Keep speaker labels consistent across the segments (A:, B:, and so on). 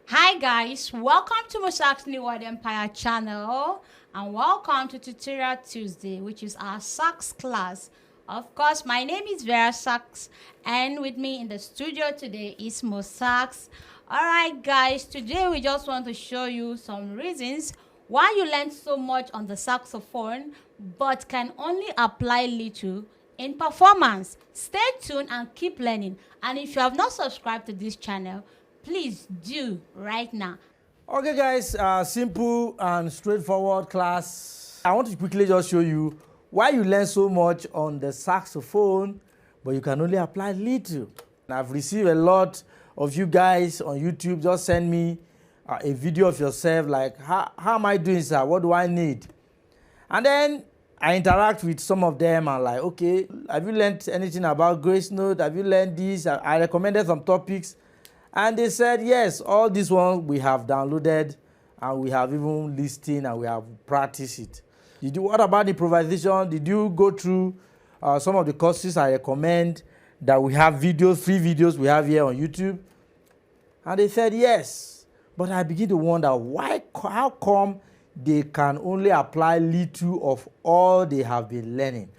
A: Hi guys, welcome to MOSAX New World Empire channel and welcome to Tutorial Tuesday, which is our sax class. Of course, my name is Vera Sax and with me in the studio today is MOSAX. Alright guys, today we just want to show you some reasons why you learn so much on the saxophone but can only apply little in performance. Stay tuned and keep learning. And if you have not subscribed to this channel, please do right now.
B: Okay guys, simple and straightforward class. I want to quickly just show you why you learn so much on the saxophone but you can only apply little. And I've received a lot of you guys on YouTube just send me a video of yourself like how am I doing, sir? What do I need? And then I interact with some of them and like, okay, have you learned anything about grace note? Have you learned this? I recommended some topics. And they said, yes, all these ones we have downloaded and we have even listened and we have practiced it. What about improvisation? Did you go through some of the courses I recommend that we have videos, free videos we have here on YouTube? And they said, yes. But I begin to wonder, how come they can only apply little of all they have been learning?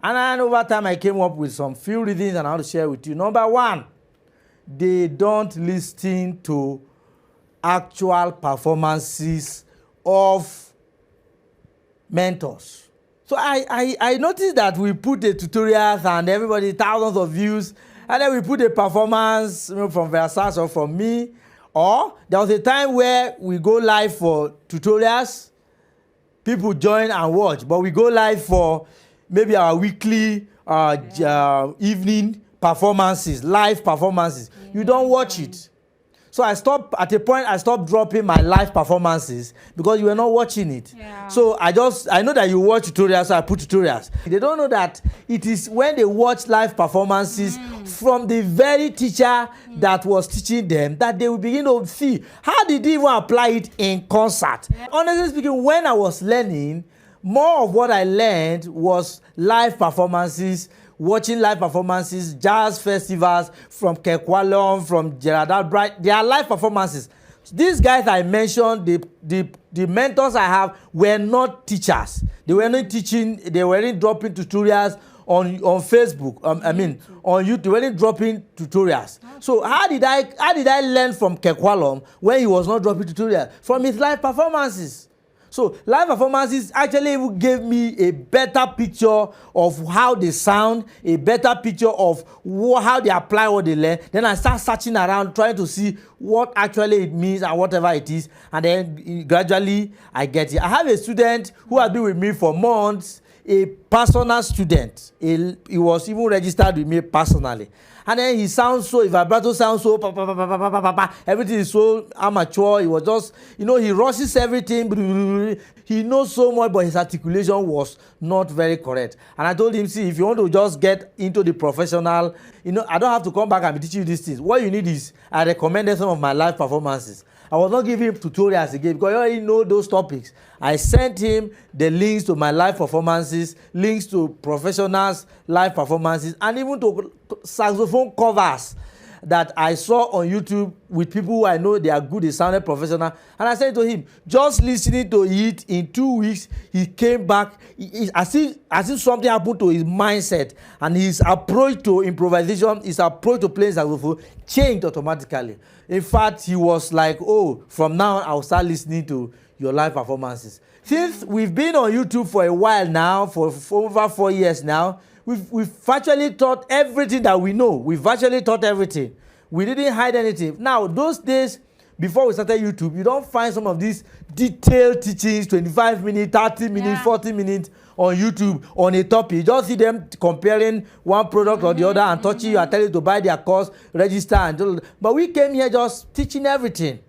B: And then over time, I came up with some few reasons and I want to share with you. Number one, they don't listen to actual performances of mentors. So I noticed that we put the tutorials and everybody, thousands of views, and then we put a performance from Versace or from me. Or there was a time where we go live for tutorials, people join and watch, but we go live for maybe our weekly evening performances, live performances. You don't watch it. So at a point I stopped dropping my live performances because you were not watching it. Yeah. So I know that you watch tutorials, so I put tutorials. They don't know that it is when they watch live performances from the very teacher that was teaching them that they will begin to see how did they even apply it in concert. Yeah. Honestly speaking, when I was learning, more of what I learned was live performances, watching live performances, jazz festivals from Kekwalon, from Gerard Albright. They are live performances. These guys I mentioned, the mentors I have were not teachers. They were not teaching, they weren't dropping tutorials on Facebook. On YouTube, they weren't dropping tutorials. So how did I learn from Kekwalon when he was not dropping tutorials? From his live performances. So live performances actually gave me a better picture of how they sound, a better picture of how they apply what they learn. Then I start searching around trying to see what actually it means and whatever it is. And then gradually I get it. I have a student who has been with me for months, a personal student. He was even registered with me personally. And then he sounds so, vibrato sounds so, everything is so amateur. He was just, he rushes everything. He knows so much, but his articulation was not very correct. And I told him, see, if you want to just get into the professional, I don't have to come back and be teaching you these things. What you need is, I recommended some of my live performances. I was not giving him tutorials again because I already know those topics. I sent him the links to my live performances, links to professionals' live performances, and even to saxophone covers that I saw on YouTube with people who I know they are good, they sounded professional. And I said to him, just listening to it in 2 weeks, he came back as if something happened to his mindset and his approach to improvisation, his approach to playing saxophone changed automatically. In fact, he was like, oh, from now I'll start listening to your live performances. Since we've been on YouTube for a while now, for over 4 years now, we've virtually taught everything that we know. We've virtually taught everything. We didn't hide anything. Now, those days, before we started YouTube, you don't find some of these detailed teachings, 25 minutes, 30 minutes, 40 minutes on YouTube on a topic. You just see them comparing one product or the other and touching you and telling you to buy their course, register, and but we came here just teaching everything.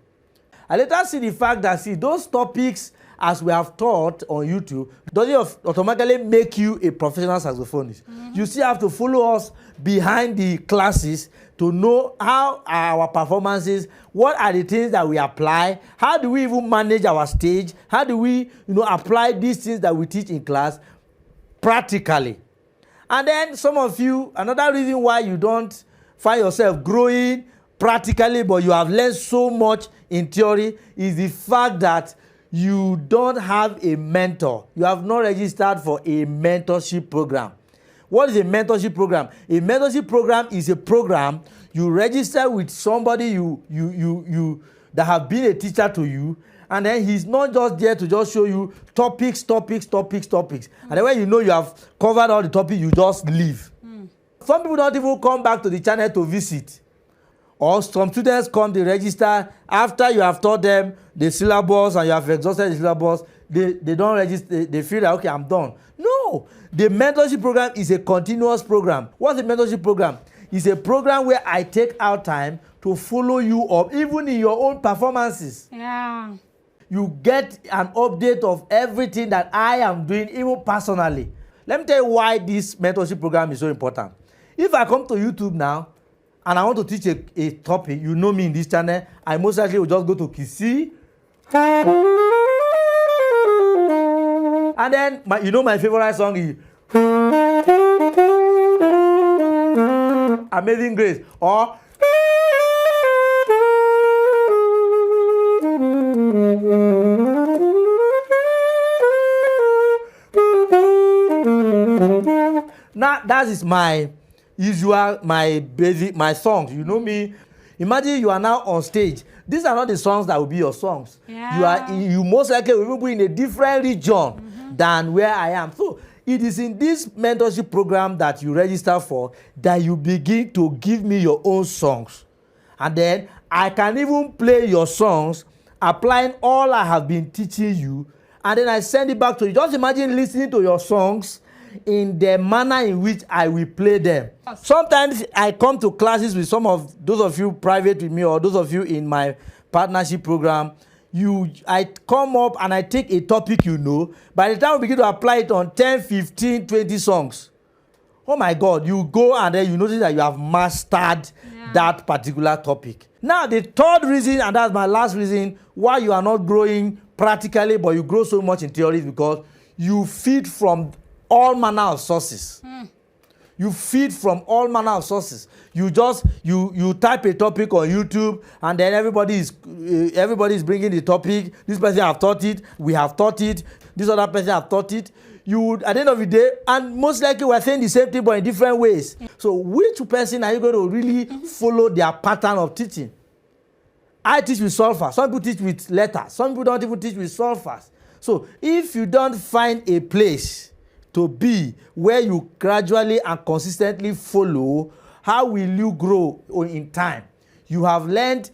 B: I later see the fact that, those topics, as we have taught on YouTube, doesn't automatically make you a professional saxophonist. You still have to follow us behind the classes to know how our performances, what are the things that we apply, how do we even manage our stage, how do we apply these things that we teach in class practically. And then some of you, another reason why you don't find yourself growing practically, but you have learned so much in theory, is the fact that you don't have a mentor. You have not registered for a mentorship program. What is a mentorship program? A mentorship program is a program you register with somebody you that have been a teacher to you, and then he's not just there to just show you topics. And then when you know you have covered all the topics, you just leave. Some people don't even come back to the channel to visit. Or some students come, they register. After you have taught them the syllabus and you have exhausted the syllabus, they don't register. They feel like, okay, I'm done. No. The mentorship program is a continuous program. What's a mentorship program? It's a program where I take out time to follow you up, even in your own performances.
A: Yeah.
B: You get an update of everything that I am doing, even personally. Let me tell you why this mentorship program is so important. If I come to YouTube now and I want to teach a topic, you know me in this channel, I most likely will just go to Kisi. And then, my favorite song is Amazing Grace. Or now that is my usual, my songs. You know me. Imagine you are now on stage. These are not the songs that will be your songs.
A: Yeah.
B: You most likely will be in a different region than where I am. So it is in this mentorship program that you register for that you begin to give me your own songs. And then I can even play your songs, applying all I have been teaching you, and then I send it back to you. Just imagine listening to your songs in the manner in which I will play them. Sometimes I come to classes with some of those of you private with me, or those of you in my partnership program. I come up and I take a topic you know. By the time we begin to apply it on 10, 15, 20 songs, oh my God, you go and then you notice that you have mastered that particular topic. Now, the third reason, and that's my last reason, why you are not growing practically, but you grow so much in theory, is because you feed from all manner of sources. You feed from all manner of sources. You type a topic on YouTube, and then everybody is bringing the topic. This person have taught it. We have taught it. This other person have taught it. You would, at the end of the day, and most likely we're saying the same thing but in different ways. So which person are you going to really follow their pattern of teaching? I teach with solfas. Some people teach with letters. Some people don't even teach with solfas. So if you don't find a place to be where you gradually and consistently follow, how will you grow in time? You have learned,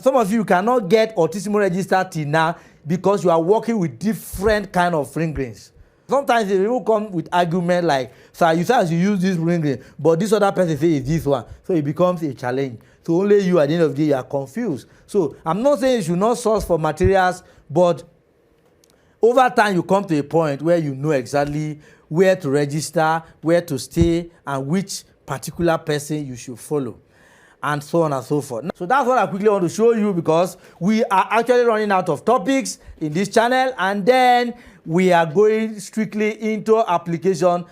B: some of you cannot get Altissimo registered till now because you are working with different kind of fingerings. Sometimes they will come with argument like, sir, you say you use this fingering, but this other person say it's this one. So it becomes a challenge. So only you, at the end of the day, you are confused. So I'm not saying you should not source for materials, but over time you come to a point where you know exactly where to register, where to stay, and which particular person you should follow, and so on and so forth. So that's what I quickly want to show you, because we are actually running out of topics in this channel, and then we are going strictly into application.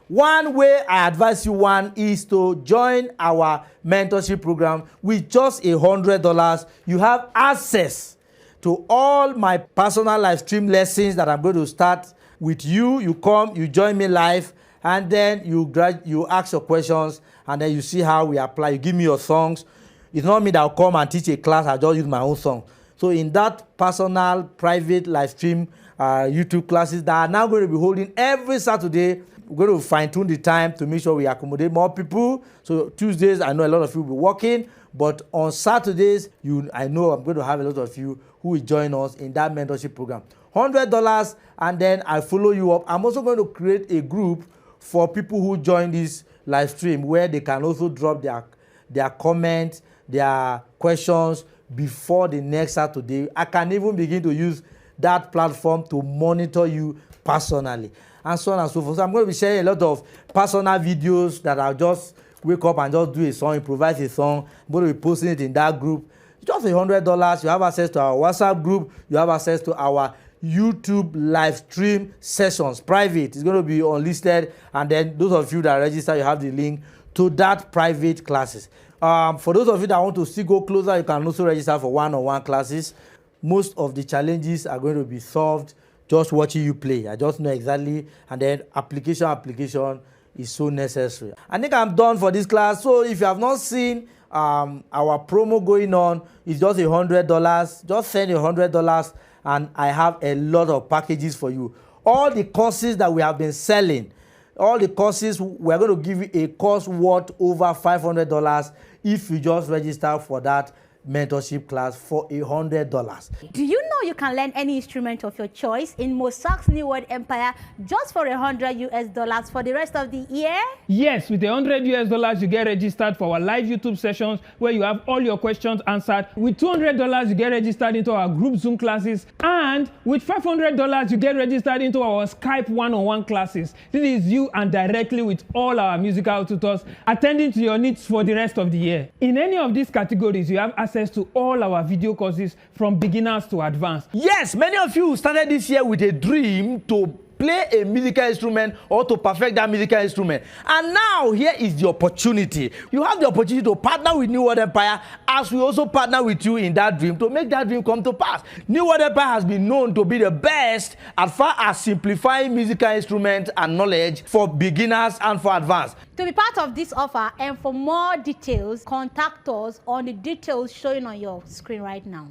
B: One way I advise you is to join our mentorship program. With just $100, you have access to all my personal live stream lessons that I'm going to start with you. You come, you join me live, and then you ask your questions, and then you see how we apply. You give me your songs. It's not me that will come and teach a class. I just use my own song. So in that personal, private live stream YouTube classes that are now going to be holding every Saturday, we're going to fine-tune the time to make sure we accommodate more people. So Tuesdays, I know a lot of you will be working, but on Saturdays, I know I'm going to have a lot of you who will join us in that mentorship program. $100, and then I follow you up. I'm also going to create a group for people who join this live stream, where they can also drop their comments, their questions before the next Saturday. I can even begin to use that platform to monitor you personally, and so on and so forth. So I'm going to be sharing a lot of personal videos that I'll just wake up and just do a song, improvise a song. I'm going to be posting it in that group. Just $100. You have access to our WhatsApp group. You have access to our YouTube live stream sessions, private. It's going to be unlisted, and then those of you that register, you have the link to that private classes. For those of you that want to still go closer, you can also register for one-on-one classes. Most of the challenges are going to be solved just watching you play. I just know exactly, and then application is so necessary. I think I'm done for this class. So if you have not seen our promo going on, it's just $100. Just send $100 and I have a lot of packages for you. All the courses that we have been selling, all the courses, we're going to give you a course worth over $500 if you just register for that mentorship class for $100.
A: Do you know you can learn any instrument of your choice in MOSAX New World Empire just for $100 for the rest of the year?
C: Yes, with $100 you get registered for our live YouTube sessions where you have all your questions answered. With $200 you get registered into our group Zoom classes, and with $500 you get registered into our Skype one-on-one classes. This is you and directly with all our musical tutors attending to your needs for the rest of the year. In any of these categories, you have access to all our video courses from beginners to advanced.
B: Yes, many of you started this year with a dream to play a musical instrument or to perfect that musical instrument. And now here is the opportunity. You have the opportunity to partner with New World Empire as we also partner with you in that dream to make that dream come to pass. New World Empire has been known to be the best as far as simplifying musical instruments and knowledge for beginners and for advanced.
A: To be part of this offer and for more details, contact us on the details showing on your screen right now.